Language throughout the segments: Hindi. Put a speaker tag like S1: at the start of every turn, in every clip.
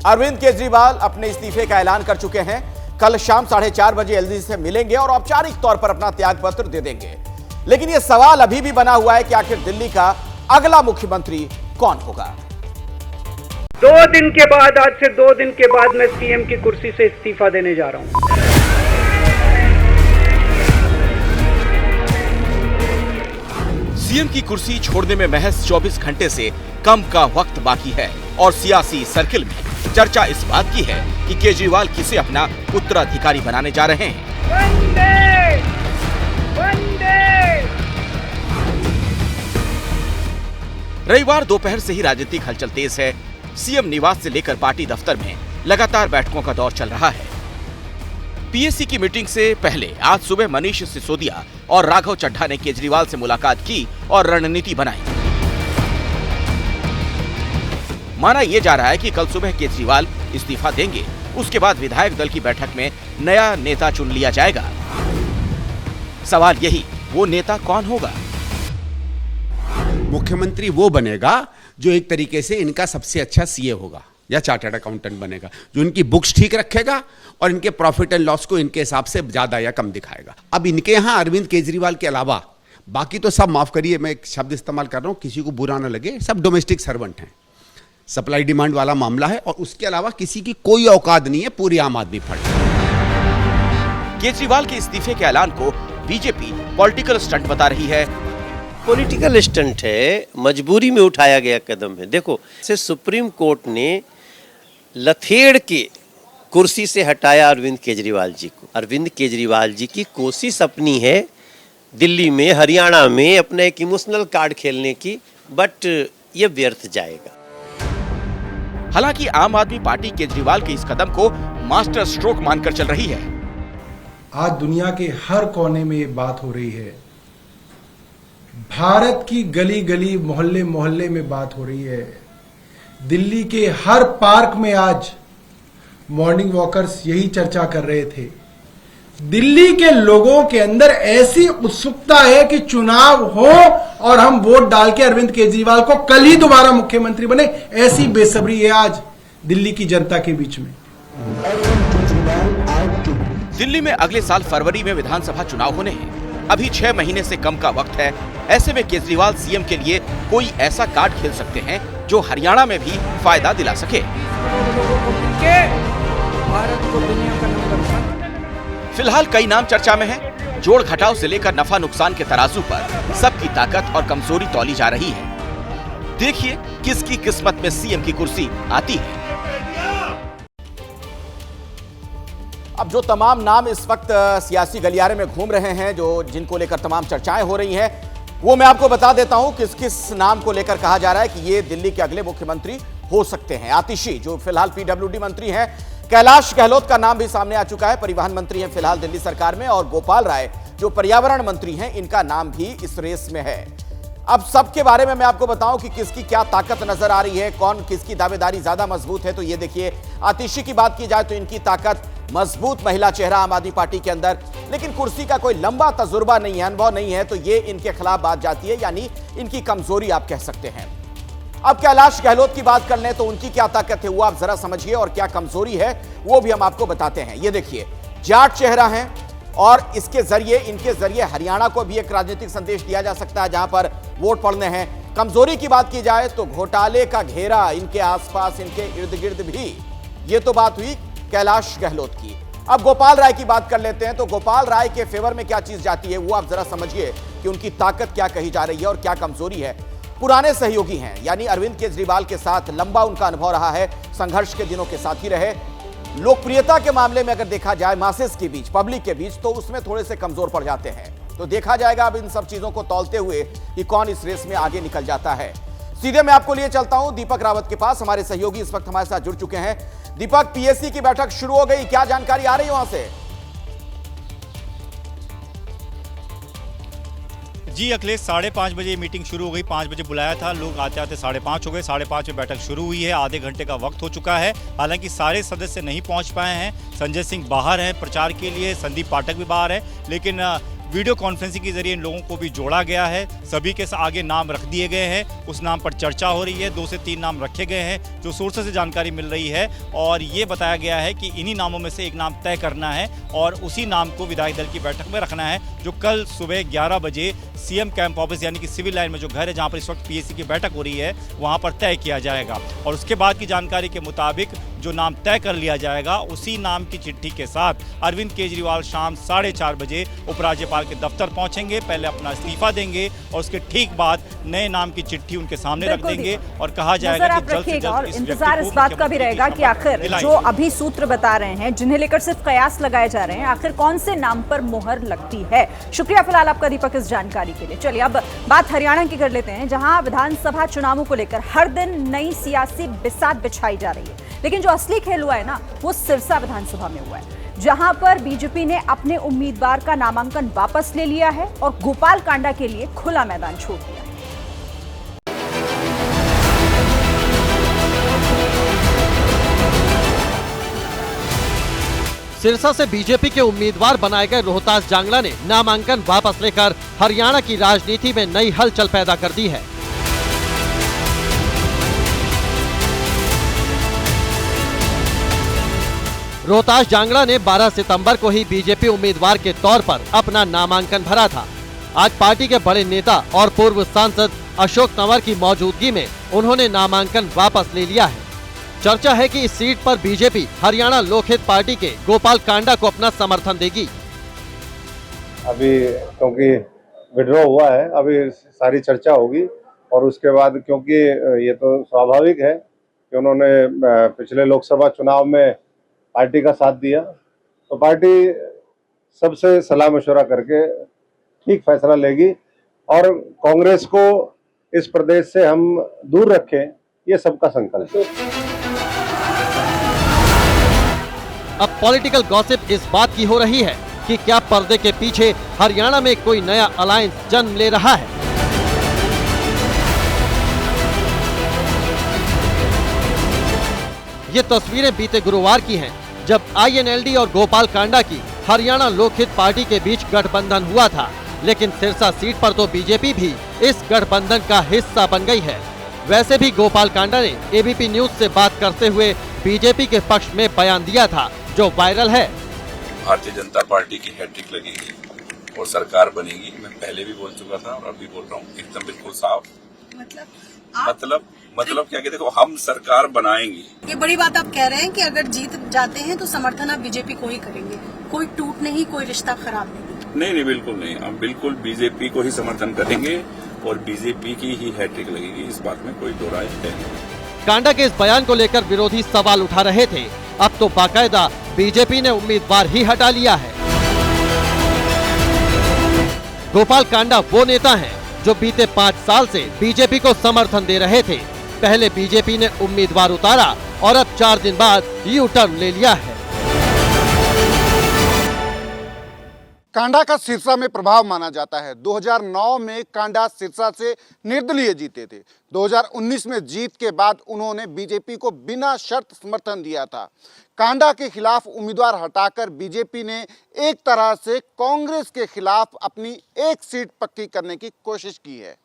S1: अरविंद केजरीवाल अपने इस्तीफे का ऐलान कर चुके हैं। कल शाम 4:30 बजे एलजी से मिलेंगे और औपचारिक तौर पर अपना त्याग पत्र दे देंगे। लेकिन यह सवाल अभी भी बना हुआ है कि आखिर दिल्ली का अगला मुख्यमंत्री कौन होगा।
S2: 2 दिन के बाद, आज से 2 दिन के बाद मैं सीएम की कुर्सी से इस्तीफा देने जा रहा हूं।
S1: सीएम की कुर्सी छोड़ने में महज 24 घंटे से कम का वक्त बाकी है और सियासी सर्किल में चर्चा इस बात की है कि केजरीवाल किसे अपना उत्तराधिकारी बनाने जा रहे हैं।
S2: वंदे वंदे।
S1: रविवार दोपहर से ही राजनीतिक हलचल तेज है। सीएम निवास से लेकर पार्टी दफ्तर में लगातार बैठकों का दौर चल रहा है। पीएसी की मीटिंग से पहले आज सुबह मनीष सिसोदिया और राघव चड्ढा ने केजरीवाल से मुलाकात की और रणनीति बनाई। माना यह जा रहा है कि कल सुबह केजरीवाल इस्तीफा देंगे, उसके बाद विधायक दल की बैठक में नया नेता चुन लिया जाएगा। सवाल यही, वो नेता कौन होगा?
S3: मुख्यमंत्री वो बनेगा जो एक तरीके से इनका सबसे अच्छा सीए होगा या चार्टर्ड अकाउंटेंट बनेगा, जो इनकी बुक्स ठीक रखेगा और इनके प्रॉफिट एंड लॉस को इनके हिसाब से ज्यादा या कम दिखाएगा। अब इनके यहाँ अरविंद केजरीवाल के अलावा बाकी तो सब, माफ करिए मैं एक शब्द इस्तेमाल कर रहा हूं, किसी को बुरा ना लगे, सब डोमेस्टिक सर्वेंट हैं। सप्लाई डिमांड वाला मामला है और उसके अलावा किसी की कोई औकात नहीं है पूरी आम आदमी पार्टी।
S1: केजरीवाल के इस्तीफे के ऐलान को बीजेपी पॉलिटिकल स्टंट बता रही है।
S4: पॉलिटिकल स्टंट है, मजबूरी में उठाया गया कदम है। देखो, से सुप्रीम कोर्ट ने लथेड़ के कुर्सी से हटाया अरविंद केजरीवाल जी को। अरविंद केजरीवाल जी की कोशिश अपनी है दिल्ली में, हरियाणा में अपना एक इमोशनल कार्ड खेलने की, बट ये व्यर्थ जाएगा।
S1: हालांकि आम आदमी पार्टी केजरीवाल के इस कदम को मास्टर स्ट्रोक मानकर चल रही है।
S5: आज दुनिया के हर कोने में ये बात हो रही है, भारत की गली गली मोहल्ले मोहल्ले में बात हो रही है। दिल्ली के हर पार्क में आज मॉर्निंग वॉकर्स यही चर्चा कर रहे थे। दिल्ली के लोगों के अंदर ऐसी उत्सुकता है कि चुनाव हो और हम वोट डाल के अरविंद केजरीवाल को कल ही दोबारा मुख्यमंत्री बने, ऐसी बेसब्री है आज दिल्ली की जनता के बीच में।
S1: दिल्ली में अगले साल फरवरी में विधानसभा चुनाव होने हैं। अभी 6 महीने से कम का वक्त है। ऐसे में केजरीवाल सीएम के लिए कोई ऐसा कार्ड खेल सकते हैं जो हरियाणा में भी फायदा दिला सके। फिलहाल कई नाम चर्चा में हैं। जोड़ घटाव से लेकर नफा नुकसान के तराजू पर सबकी ताकत और कमजोरी तौली जा रही है। देखिए किसकी किस्मत में सीएम की कुर्सी आती है। अब जो तमाम नाम इस वक्त सियासी गलियारे में घूम रहे हैं, जो जिनको लेकर तमाम चर्चाएं हो रही हैं, वो मैं आपको बता देता हूं किस किस नाम को लेकर कहा जा रहा है कि ये दिल्ली के अगले मुख्यमंत्री हो सकते हैं। आतिशी, जो फिलहाल पीडब्ल्यूडी मंत्री हैं, कैलाश गहलोत का नाम भी सामने आ चुका है, परिवहन मंत्री हैं फिलहाल दिल्ली सरकार में, और गोपाल राय जो पर्यावरण मंत्री हैं, इनका नाम भी इस रेस में है। अब सबके बारे में मैं आपको बताऊं कि किसकी क्या ताकत नजर आ रही है, कौन किसकी दावेदारी ज्यादा मजबूत है। तो ये देखिए, आतिशी की बात की जाए तो इनकी ताकत, मजबूत महिला चेहरा आम आदमी पार्टी के अंदर, लेकिन कुर्सी का कोई लंबा तजुर्बा नहीं है, अनुभव नहीं है, तो ये इनके खिलाफ बात जाती है, यानी इनकी कमजोरी आप कह सकते हैं। अब कैलाश गहलोत की बात कर लें तो उनकी क्या ताकत है वो आप जरा समझिए, और क्या कमजोरी है वो भी हम आपको बताते हैं। ये देखिए, जाट चेहरा है और इसके जरिए, इनके जरिए हरियाणा को भी एक राजनीतिक संदेश दिया जा सकता है जहां पर वोट पड़ने हैं। कमजोरी की बात की जाए तो घोटाले का घेरा इनके आसपास, इनके इर्द गिर्द भी। ये तो बात हुई कैलाश गहलोत की। अब गोपाल राय की बात कर लेते हैं। तो गोपाल राय के फेवर में क्या चीज जाती है वो आप जरा समझिए कि उनकी ताकत क्या कही जा रही है और क्या कमजोरी है। पुराने सहयोगी हैं, यानी अरविंद केजरीवाल के साथ लंबा उनका अनुभव रहा है, संघर्ष के दिनों के साथ ही रहे। लोकप्रियता के मामले में अगर देखा जाए मासेस के बीच, पब्लिक के बीच, तो उसमें थोड़े से कमजोर पड़ जाते हैं। तो देखा जाएगा अब इन सब चीजों को तौलते हुए कि कौन इस रेस में आगे निकल जाता है। सीधे मैं आपको लिए चलता हूं दीपक रावत के पास। हमारे सहयोगी इस वक्त हमारे साथ जुड़ चुके हैं। दीपक, पीएससी की बैठक शुरू हो गई, क्या जानकारी आ रही है वहां से?
S6: जी अखिलेश, 5:30 बजे मीटिंग शुरू हो गई। 5 बजे बुलाया था, लोग आते आते 5:30 हो गए। 5:30 में बैठक शुरू हुई है, आधे घंटे का वक्त हो चुका है। हालांकि सारे सदस्य नहीं पहुंच पाए हैं। संजय सिंह बाहर हैं प्रचार के लिए, संदीप पाठक भी बाहर है, लेकिन वीडियो कॉन्फ्रेंसिंग के जरिए इन लोगों को भी जोड़ा गया है। सभी के आगे नाम रख दिए गए हैं, उस नाम पर चर्चा हो रही है। 2 से 3 नाम रखे गए हैं जो सोर्सेज से जानकारी मिल रही है, और ये बताया गया है कि इन्हीं नामों में से एक नाम तय करना है और उसी नाम को विधायक दल की बैठक में रखना है, जो कल सुबह 11 बजे सीएम कैंप ऑफिस यानी कि सिविल लाइन में जो घर है जहां पर इस वक्त पीएसी की बैठक हो रही है वहां पर तय किया जाएगा। और उसके बाद की जानकारी के मुताबिक जो नाम तय कर लिया जाएगा उसी नाम की चिट्ठी के साथ अरविंद केजरीवाल शाम 4:30 बजे उपराज्यपाल के दफ्तर पहुंचेंगे, पहले अपना इस्तीफा देंगे और उसके ठीक बाद नए नाम की चिट्ठी उनके सामने रख देंगे और कहा जाएगा कि जल्द से जल्द
S7: इंतजार इस बात का भी रहेगा कि आखिर जो अभी सूत्र बता रहे हैं जिन्हें लेकर सिर्फ कयास लगाए जा रहे हैं, आखिर कौन से नाम पर मोहर लगती है। शुक्रिया फिलहाल आपका दीपक इस जानकारी के लिए। चलिए अब बात हरियाणा की कर लेते हैं, जहां विधानसभा चुनावों को लेकर हर दिन नई सियासी बिसात बिछाई जा रही है, लेकिन जो असली खेल हुआ है ना वो सिरसा विधानसभा में हुआ है, जहां पर बीजेपी ने अपने उम्मीदवार का नामांकन वापस ले लिया है और गोपाल कांडा के लिए खुला मैदान छोड़ दिया है।
S8: सिरसा से बीजेपी के उम्मीदवार बनाए गए रोहतास जांगला ने नामांकन वापस लेकर हरियाणा की राजनीति में नई हलचल पैदा कर दी है। रोहतास जांगला ने 12 सितंबर को ही बीजेपी उम्मीदवार के तौर पर अपना नामांकन भरा था। आज पार्टी के बड़े नेता और पूर्व सांसद अशोक तंवर की मौजूदगी में उन्होंने नामांकन वापस ले लिया है। चर्चा है कि इस सीट पर बीजेपी हरियाणा लोकहित पार्टी के गोपाल कांडा को अपना समर्थन देगी।
S9: अभी क्योंकि विड्रॉ हुआ है, अभी सारी चर्चा होगी और उसके बाद क्योंकि ये तो स्वाभाविक है कि उन्होंने पिछले लोकसभा चुनाव में पार्टी का साथ दिया, तो पार्टी सबसे सलाह मशवरा करके ठीक फैसला लेगी और कांग्रेस को इस प्रदेश से हम दूर रखें, ये सबका संकल्प है।
S8: अब पॉलिटिकल गॉसिप इस बात की हो रही है कि क्या पर्दे के पीछे हरियाणा में कोई नया अलायंस जन्म ले रहा है। ये तस्वीरें बीते गुरुवार की हैं, जब आईएनएलडी और गोपाल कांडा की हरियाणा लोकहित पार्टी के बीच गठबंधन हुआ था, लेकिन सिरसा सीट पर तो बीजेपी भी इस गठबंधन का हिस्सा बन गई है। वैसे भी गोपाल कांडा ने एबीपी न्यूज से बात करते हुए बीजेपी के पक्ष में बयान दिया था, जो वायरल है।
S10: भारतीय जनता पार्टी की हैट्रिक लगेगी और सरकार बनेगी। मैं पहले भी बोल चुका था और अभी बोल रहा हूँ, एकदम बिल्कुल साफ। मतलब क्या कि देखो, हम सरकार बनाएंगे।
S11: ये बड़ी बात आप कह रहे हैं कि अगर जीत जाते हैं तो समर्थन आप बीजेपी को ही करेंगे, कोई टूट नहीं, कोई रिश्ता खराब नहीं।
S10: नहीं, बिल्कुल नहीं। हम बिल्कुल बीजेपी को ही समर्थन करेंगे और बीजेपी की ही हैट्रिक लगेगी, इस बात में कोई दो राय है नहीं।
S8: कांडा के इस बयान को लेकर विरोधी सवाल उठा रहे थे, अब तो बाकायदा बीजेपी ने उम्मीदवार ही हटा लिया है। गोपाल कांडा वो नेता हैं जो बीते 5 साल से बीजेपी को समर्थन दे रहे थे। पहले बीजेपी ने उम्मीदवार उतारा और अब 4 दिन बाद यू टर्न ले लिया है।
S12: कांडा का सिरसा में प्रभाव माना जाता है। 2009 में कांडा सिरसा से निर्दलीय जीते थे। 2019 में जीत के बाद उन्होंने बीजेपी को बिना शर्त समर्थन दिया था। कांडा के खिलाफ उम्मीदवार हटाकर बीजेपी ने एक तरह से कांग्रेस के खिलाफ अपनी एक सीट पक्की करने की कोशिश की है।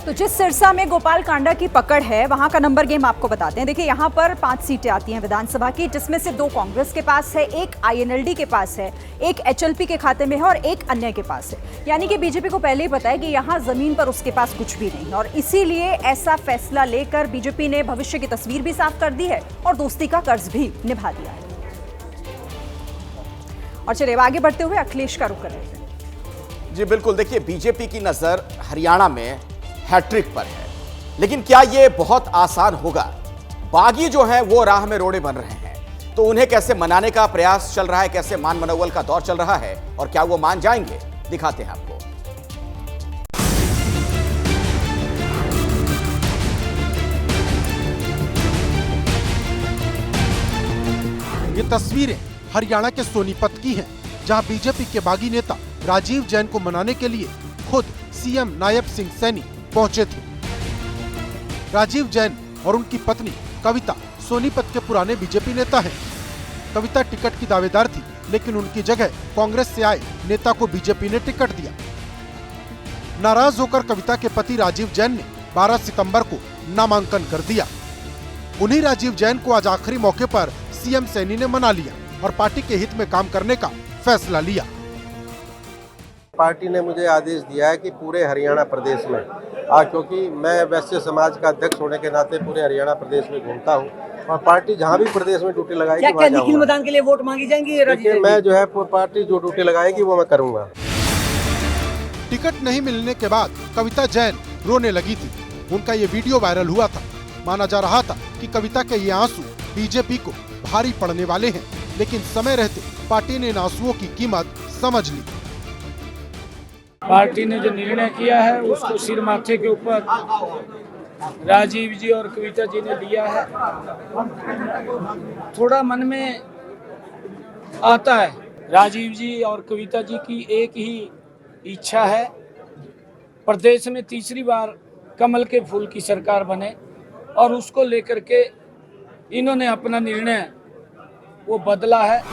S7: तो जिस सिरसा में गोपाल कांडा की पकड़ है, वहां का नंबर गेम आपको बताते हैं। देखिए, यहां पर 5 सीटें आती हैं विधानसभा की, जिसमें से 2 कांग्रेस के पास है, 1 आईएनएलडी के पास है, 1 एचएलपी के खाते में है और 1 अन्य के पास है। यानी कि बीजेपी को पहले ही पता है कि यहां जमीन पर उसके पास कुछ भी नहीं, और इसीलिए ऐसा फैसला लेकर बीजेपी ने भविष्य की तस्वीर भी साफ कर दी है और दोस्ती का कर्ज भी निभा दिया है। और चलिए आगे बढ़ते हुए अखिलेश का रुख करते हैं।
S1: जी बिल्कुल, देखिए बीजेपी की नजर हरियाणा में हैट्रिक पर है, लेकिन क्या ये बहुत आसान होगा? बागी जो है वो राह में रोड़े बन रहे हैं, तो उन्हें कैसे मनाने का प्रयास चल रहा है, कैसे मान मनोवल का दौर चल रहा है और क्या वो मान जाएंगे, दिखाते हैं आपको।
S5: ये तस्वीरें हरियाणा के सोनीपत की हैं, जहां बीजेपी के बागी नेता राजीव जैन को मनाने के लिए खुद सीएम नायब सिंह सैनी पहुंचे थे। राजीव जैन और उनकी पत्नी कविता सोनीपत के पुराने बीजेपी नेता हैं। कविता टिकट की दावेदार थी, लेकिन उनकी जगह कांग्रेस से आए नेता को बीजेपी ने टिकट दिया। नाराज होकर कविता के पति राजीव जैन ने 12 सितंबर को नामांकन कर दिया। उन्हीं राजीव जैन को आज आखिरी मौके पर सीएम सैनी ने मना लिया और पार्टी के हित में काम करने का फैसला लिया।
S13: पार्टी ने मुझे आदेश दिया है कि पूरे हरियाणा प्रदेश में क्योंकि मैं वैश्य समाज का अध्यक्ष होने के नाते पूरे हरियाणा प्रदेश में घूमता हूं और पार्टी जहां भी प्रदेश में ड्यूटी लगाएगी
S14: क्या निखिल मैदान के लिए वोट मांगी जाएंगी?
S13: देखिए, मैं जो है पार्टी जो ड्यूटी लगाएगी वो मैं करूंगा।
S5: टिकट नहीं मिलने के बाद कविता जैन रोने लगी थी। उनका ये वीडियो वायरल हुआ था। माना जा रहा था कि कविता के ये आंसू बीजेपी को भारी पड़ने वाले हैं, लेकिन समय रहते पार्टी ने इन आंसुओं की कीमत समझ ली।
S14: पार्टी ने जो निर्णय किया है उसको सिर माथे के ऊपर राजीव जी और कविता जी ने लिया है। थोड़ा मन में आता है, राजीव जी और कविता जी की एक ही इच्छा है, प्रदेश में तीसरी बार कमल के फूल की सरकार बने, और उसको लेकर के इन्होंने अपना निर्णय वो बदला है।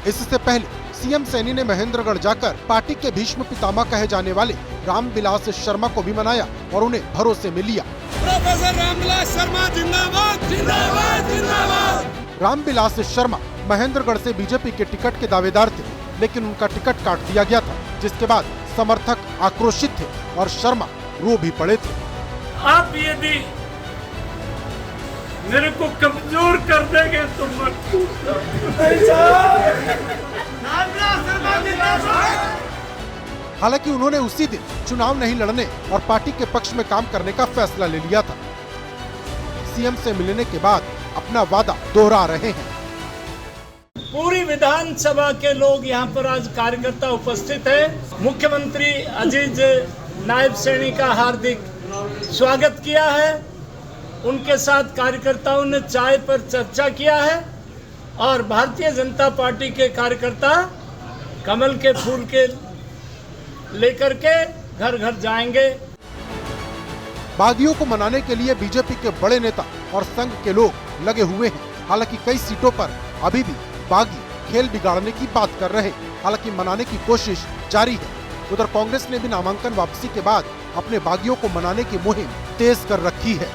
S5: इससे पहले सीएम सैनी ने महेंद्रगढ़ जाकर पार्टी के भीष्म पितामह कहे जाने वाले रामविलास शर्मा को भी मनाया और उन्हें भरोसे में लिया।
S15: प्रोफेसर रामविलास शर्मा जिंदाबाद, जिंदाबाद, जिंदाबाद।
S5: रामविलास शर्मा महेंद्रगढ़ से बीजेपी के टिकट के दावेदार थे, लेकिन उनका टिकट काट दिया गया था, जिसके बाद समर्थक आक्रोशित थे और शर्मा रो भी पड़े थे।
S14: आप यदि मेरे को कमजोर कर देंगे तो
S5: हालांकि उन्होंने उसी दिन चुनाव नहीं लड़ने और पार्टी के पक्ष में काम करने का फैसला ले लिया था। सीएम से मिलने के बाद अपना वादा दोहरा रहे हैं।
S14: पूरी विधानसभा के लोग यहाँ पर आज कार्यकर्ता उपस्थित है। मुख्यमंत्री अजीज नायब सैनी का हार्दिक स्वागत किया है। उनके साथ कार्यकर्ताओं ने चाय पर चर्चा किया है और भारतीय जनता पार्टी के कार्यकर्ता कमल के फूल के लेकर के घर घर जाएंगे।
S5: बागियों को मनाने के लिए बीजेपी के बड़े नेता और संघ के लोग लगे हुए हैं। हालांकि कई सीटों पर अभी भी बागी खेल बिगाड़ने की बात कर रहे हैं। हालांकि मनाने की कोशिश जारी है। उधर कांग्रेस ने भी नामांकन वापसी के बाद अपने बागियों को मनाने की मुहिम तेज कर रखी है।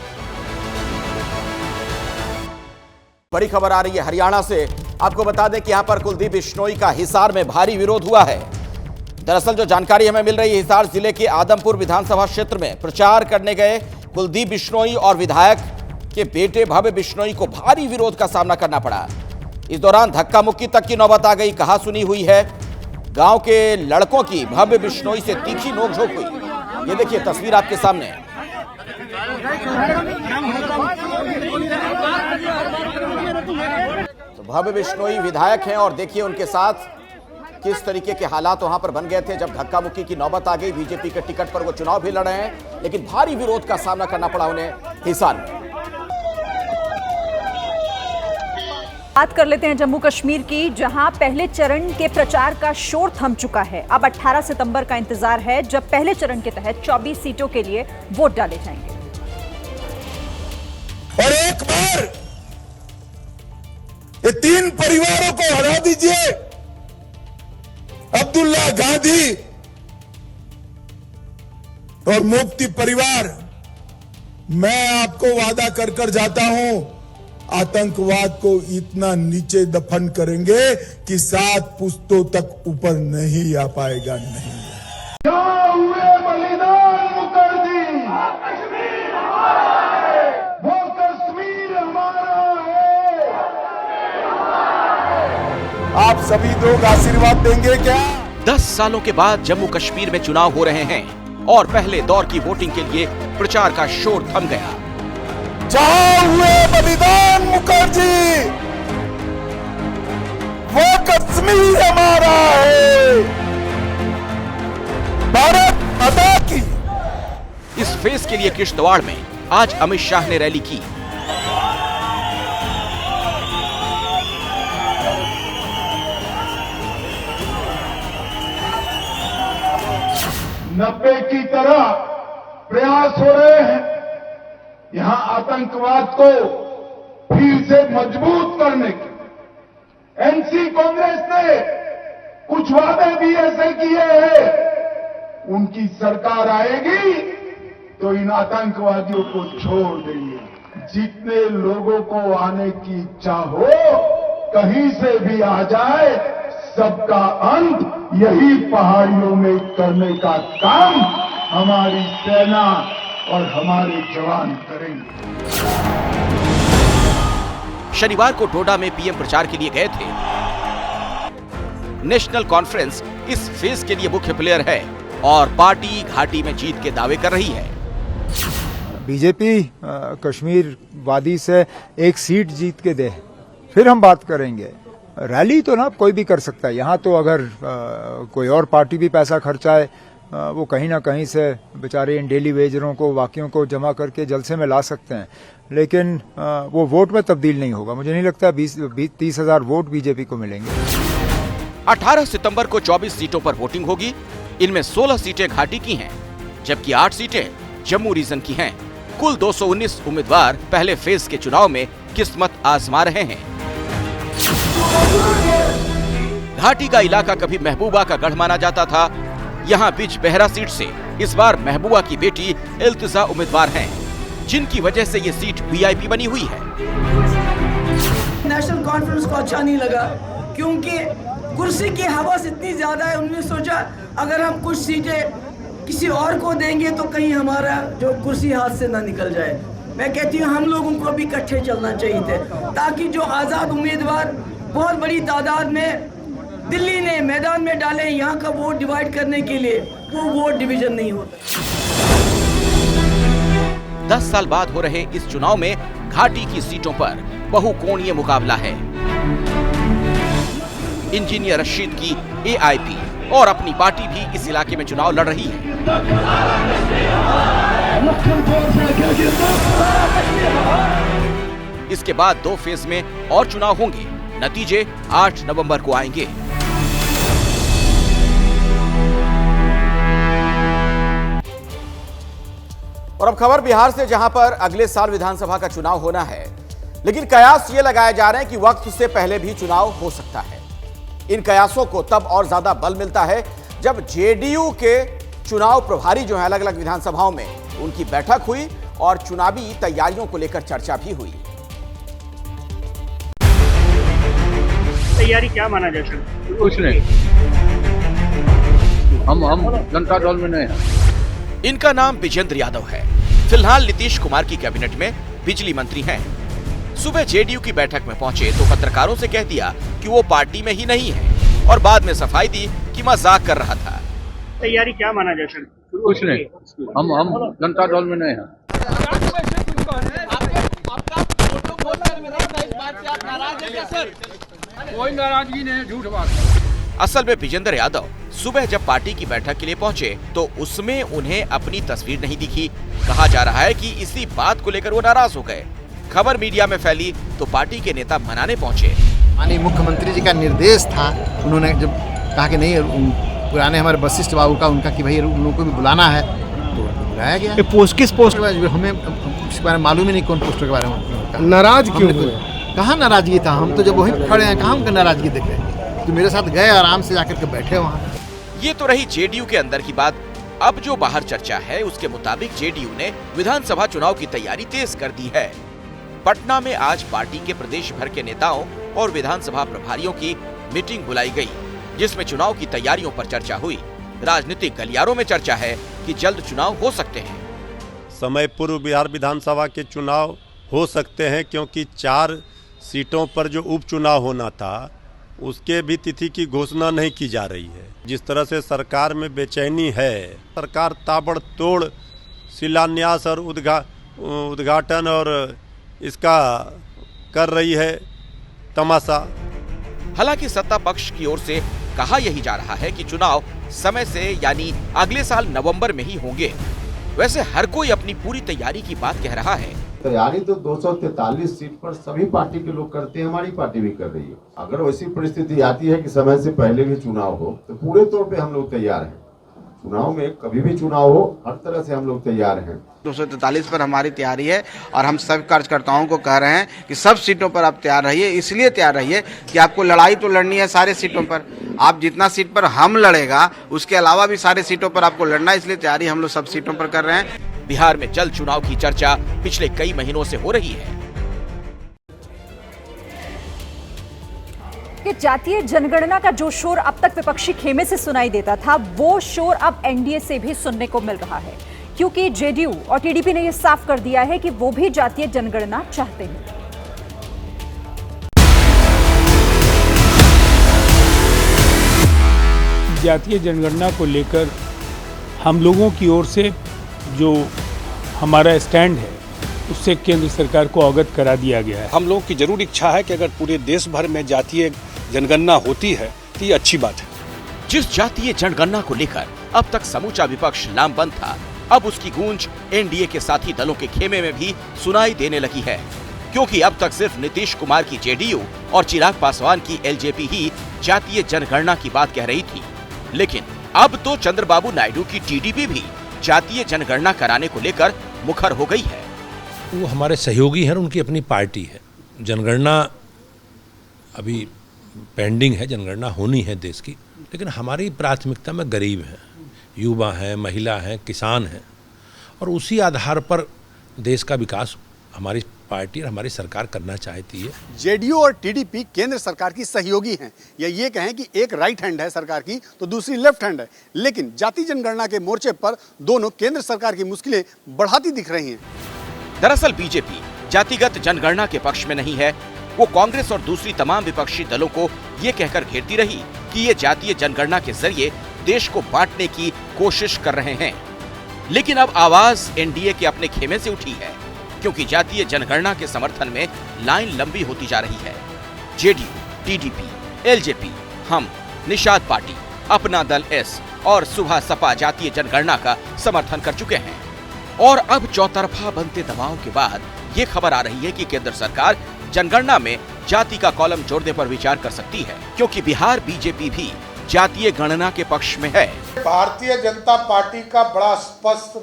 S1: बड़ी खबर आ रही है हरियाणा से। आपको बता दें कि यहां पर कुलदीप बिश्नोई का हिसार में भारी विरोध हुआ है। दरअसल जो जानकारी हमें मिल रही है, हिसार जिले के आदमपुर विधानसभा क्षेत्र में प्रचार करने गए कुलदीप बिश्नोई और विधायक के बेटे भव्य बिश्नोई को भारी विरोध का सामना करना पड़ा। इस दौरान धक्का मुक्की तक की नौबत आ गई। कहासुनी हुई है। गांव के लड़कों की भव्य बिश्नोई से तीखी नोकझोंक हुई। ये देखिए तस्वीर आपके सामने। तो भव्य बिश्नोई विधायक हैं और देखिए उनके साथ किस तरीके के हालात वहां पर बन गए थे जब धक्का मुक्की की नौबत आ गई। बीजेपी के टिकट पर वो चुनाव भी लड़ रहे हैं, लेकिन भारी विरोध का सामना करना पड़ा उन्हें हिसार में।
S7: बात कर लेते हैं जम्मू कश्मीर की, जहां पहले चरण के प्रचार का शोर थम चुका है। अब 18 सितंबर का इंतजार है, जब पहले चरण के तहत 24 सीटों के लिए वोट डाले जाएंगे।
S15: और एक बार ये 3 परिवारों को हरा दीजिए, अब्दुल्ला गांधी और मुफ्ती परिवार। मैं आपको वादा कर कर जाता हूं, आतंकवाद को इतना नीचे दफन करेंगे कि 7 पुश्तों तक ऊपर नहीं आ पाएगा। नहीं हुए बलिदान मुखर्जी, कश्मीर हमारा है, वो कश्मीर हमारा है।
S16: आप सभी लोग आशीर्वाद देंगे क्या?
S1: 10 सालों के बाद जम्मू कश्मीर में चुनाव हो रहे हैं और पहले दौर की वोटिंग के लिए प्रचार का शोर थम गया।
S16: जहां हुए बलिदान मुखर्जी, वो कश्मीर हमारा है। भारत माता की।
S1: इस फेज के लिए किश्तवाड़ में आज अमित शाह ने रैली की।
S15: नब्बे की तरह प्रयास हो रहे हैं यहां आतंकवाद को फिर से मजबूत करने के, एनसी कांग्रेस ने कुछ वादे भी ऐसे किए हैं, उनकी सरकार आएगी तो इन आतंकवादियों को छोड़ देंगे। जितने लोगों को आने की इच्छा हो कहीं से भी आ जाए, सबका अंत यही पहाड़ियों में करने का काम हमारी सेना और हमारे जवान करेंगे।
S1: शनिवार को डोडा में पीएम प्रचार के लिए गए थे। नेशनल कॉन्फ्रेंस इस फेज के लिए मुख्य प्लेयर है और पार्टी घाटी में जीत के दावे कर रही है।
S17: बीजेपी कश्मीर वादी से एक सीट जीत के दे, फिर हम बात करेंगे। रैली तो ना कोई भी कर सकता है। यहाँ तो अगर कोई और पार्टी भी पैसा खर्चाए, वो कहीं ना कहीं से बेचारे इन डेली वेजरों को, वाकियों को जमा करके जलसे में ला सकते हैं, लेकिन वो वोट में तब्दील नहीं होगा। मुझे नहीं लगता 20-30 हजार वोट बीजेपी को मिलेंगे।
S1: 18 सितंबर को 24 सीटों पर वोटिंग होगी। इनमें 16 सीटें घाटी की हैं, जबकि 8 सीटें जम्मू रीजन की हैं। कुल 219 उम्मीदवार पहले फेज के चुनाव में किस्मत आजमा रहे हैं। घाटी का इलाका कभी महबूबा का गढ़ माना जाता था। यहाँ बिज बेहरा सीट से इस बार महबूबा की बेटी इल्तिजा उम्मीदवार हैं, जिनकी वजह से ये सीट वीआईपी बनी हुई है।
S18: नेशनल कॉन्फ्रेंस को अच्छा नहीं लगा क्योंकि कुर्सी की हवस इतनी ज्यादा है। उन्होंने सोचा अगर हम कुछ सीटें किसी और को देंगे तो कहीं हमारा जो कुर्सी हाथ से ना निकल जाए। मैं कहती हूँ हम लोगों को भी इकट्ठे चलना चाहिए थे, ताकि जो आजाद उम्मीदवार बहुत बड़ी तादाद में दिल्ली ने मैदान में डाले यहाँ का वोट डिवाइड करने के लिए, वो वोट डिवीजन नहीं होता।
S1: 10 साल बाद हो रहे इस चुनाव में घाटी की सीटों पर बहुकोणीय मुकाबला है। इंजीनियर रशीद की एआईपी और अपनी पार्टी भी इस इलाके में चुनाव लड़ रही है। इसके बाद 2 फेज में और चुनाव होंगे। नतीजे 8 नवंबर को आएंगे। और अब खबर बिहार से, जहां पर अगले साल विधानसभा का चुनाव होना है, लेकिन कयास ये लगाए जा रहे हैं कि वक्त से पहले भी चुनाव हो सकता है। इन कयासों को तब और ज्यादा बल मिलता है जब जेडीयू के चुनाव प्रभारी जो है अलग अलग विधानसभाओं में उनकी बैठक हुई और चुनावी तैयारियों को लेकर चर्चा भी हुई।
S2: तैयारी क्या माना जा सकता?
S19: कुछ नहीं, हम जनता दल में नहीं हैं।
S1: इनका नाम विजेंद्र यादव है। फिलहाल नीतीश कुमार की कैबिनेट में बिजली मंत्री हैं। सुबह जेडीयू की बैठक में पहुंचे तो पत्रकारों से कह दिया कि वो पार्टी में ही नहीं है और बाद में सफाई दी कि मजाक कर रहा था।
S2: तैयारी क्या माना जा सकता?
S19: कुछ नहीं, हम जनता दल में नहीं हैं। कोई नाराजगी नहीं, झूठ बात।
S1: असल में विजेंद्र यादव सुबह जब पार्टी की बैठक के लिए पहुंचे तो उसमें उन्हें अपनी तस्वीर नहीं दिखी। कहा जा रहा है कि इसी बात को लेकर वो नाराज हो गए। खबर मीडिया में फैली तो पार्टी के नेता मनाने पहुंचे।
S20: माननीय मुख्यमंत्री जी का निर्देश था, उन्होंने जब कहा कि नहीं पुराने हमारे वशिष्ठ बाबू का उनका कि भाई उन लोगों को भी बुलाना है तो बुलाया गया।
S5: पोस्ट किस पोस्ट
S20: हमें उसके बारे में मालूम ही नहीं, कौन पोस्ट के बारे में
S5: नाराज क्यों हुए?
S20: कहाँ नाराजगी था, हम तो जब वहीं खड़े हैं, कहाँ हमको नाराजगी देख रहे हैं। तो मेरे साथ गए, आराम से जाकर के बैठे वहाँ।
S1: ये तो रही जेडीयू के अंदर की बात। अब जो बाहर चर्चा है उसके मुताबिक जेडीयू ने विधानसभा चुनाव की तैयारी तेज कर दी है। पटना में आज पार्टी के प्रदेश भर के नेताओं और विधानसभा प्रभारियों की मीटिंग बुलाई गई, जिसमें चुनाव की तैयारियों पर चर्चा हुई। राजनीतिक गलियारों में चर्चा है कि जल्द चुनाव हो सकते हैं।
S21: समय पूर्व बिहार विधानसभा के चुनाव हो सकते हैं, क्योंकि 4 सीटों पर जो उपचुनाव होना था उसके भी तिथि की घोषणा नहीं की जा रही है। जिस तरह से सरकार में बेचैनी है, सरकार ताबड़तोड़ शिलान्यास और उद्घाटन और इसका कर रही है तमाशा।
S1: हालांकि सत्ता पक्ष की ओर से कहा यही जा रहा है कि चुनाव समय से यानी अगले साल नवंबर में ही होंगे। वैसे हर कोई अपनी पूरी तैयारी की बात कह रहा है।
S22: तैयारी तो 243 सीट पर सभी पार्टी के लोग करते हैं, हमारी पार्टी भी कर रही है। अगर वैसी परिस्थिति आती है कि समय से पहले भी चुनाव हो तो पूरे तौर पे हम लोग तैयार हैं। चुनाव में कभी भी चुनाव हो, हर तरह से हम लोग तैयार हैं।
S3: 243 पर हमारी तैयारी है और हम सब कार्यकर्ताओं को कह रहे हैं कि सब सीटों पर आप तैयार रहिए। इसलिए तैयार रहिए कि आपको लड़ाई तो लड़नी है सारे सीटों पर। आप जितना सीट पर हम लड़ेगा उसके अलावा भी सारे सीटों पर आपको लड़ना है, इसलिए तैयारी हम लोग सब सीटों पर कर रहे हैं।
S1: बिहार में जल्द चुनाव की चर्चा पिछले कई महीनों से हो रही है
S7: कि जातीय जनगणना का जो शोर अब तक विपक्षी खेमे से सुनाई देता था, वो शोर अब एनडीए से भी सुनने को मिल रहा है, क्योंकि जेडीयू और टीडीपी ने यह साफ कर दिया है कि वो भी जातीय जनगणना चाहते हैं।
S4: जातीय जनगणना को लेकर हम लोगों की ओर से जो हमारा स्टैंड है उससे केंद्र सरकार को अवगत करा दिया गया है।
S23: हम लोगों की जरूर इच्छा है कि अगर पूरे देश भर में जातीय जनगणना होती है तो ये अच्छी बात है।
S1: जिस जातीय जनगणना को लेकर अब तक समूचा विपक्ष लामबंद था, अब उसकी गूंज एनडीए के साथी दलों के खेमे में भी सुनाई देने लगी है, क्योंकि अब तक सिर्फ नीतीश कुमार की जेडीयू और चिराग पासवान की एलजेपी ही जातीय जनगणना की बात कह रही थी, लेकिन अब तो चंद्रबाबू नायडू की टीडीपी भी जातीय जनगणना कराने को लेकर मुखर हो गई है।
S24: वो हमारे सहयोगी हैं, उनकी अपनी पार्टी है। जनगणना अभी पेंडिंग है, जनगणना होनी है देश की, लेकिन हमारी प्राथमिकता में गरीब हैं, युवा हैं, महिला हैं, किसान हैं, और उसी आधार पर देश का विकास हमारी पार्टी और हमारी सरकार करना चाहती है।
S12: जेडीयू और टीडीपी केंद्र सरकार की सहयोगी हैं, या ये कहें कि एक राइट हैंड है सरकार की तो दूसरी लेफ्ट हैंड है, लेकिन जाति जनगणना के मोर्चे पर दोनों केंद्र सरकार की मुश्किलें बढ़ाती दिख रही हैं।
S1: दरअसल बीजेपी जातिगत जनगणना के पक्ष में नहीं है, वो कांग्रेस और दूसरी तमाम विपक्षी दलों को ये कहकर घेरती रही कि ये जातीय जनगणना के जरिए देश को बांटने की कोशिश कर रहे हैं। लेकिन अब आवाज एनडीए के अपने खेमे से उठी है, क्योंकि जातीय जनगणना के समर्थन में लाइन लंबी होती जा रही है। जेडीयू, टीडीपी, एलजेपी, हम, निषाद पार्टी, अपना दल एस और सुबह सपा जातीय जनगणना का समर्थन कर चुके हैं, और अब चौतरफा बनते दबाव के बाद ये खबर आ रही है कि केंद्र सरकार जनगणना में जाति का कॉलम जोड़ने पर विचार कर सकती है, क्योंकि बिहार बीजेपी भी जातीय गणना के पक्ष में है।
S12: भारतीय जनता पार्टी का बड़ा स्पष्ट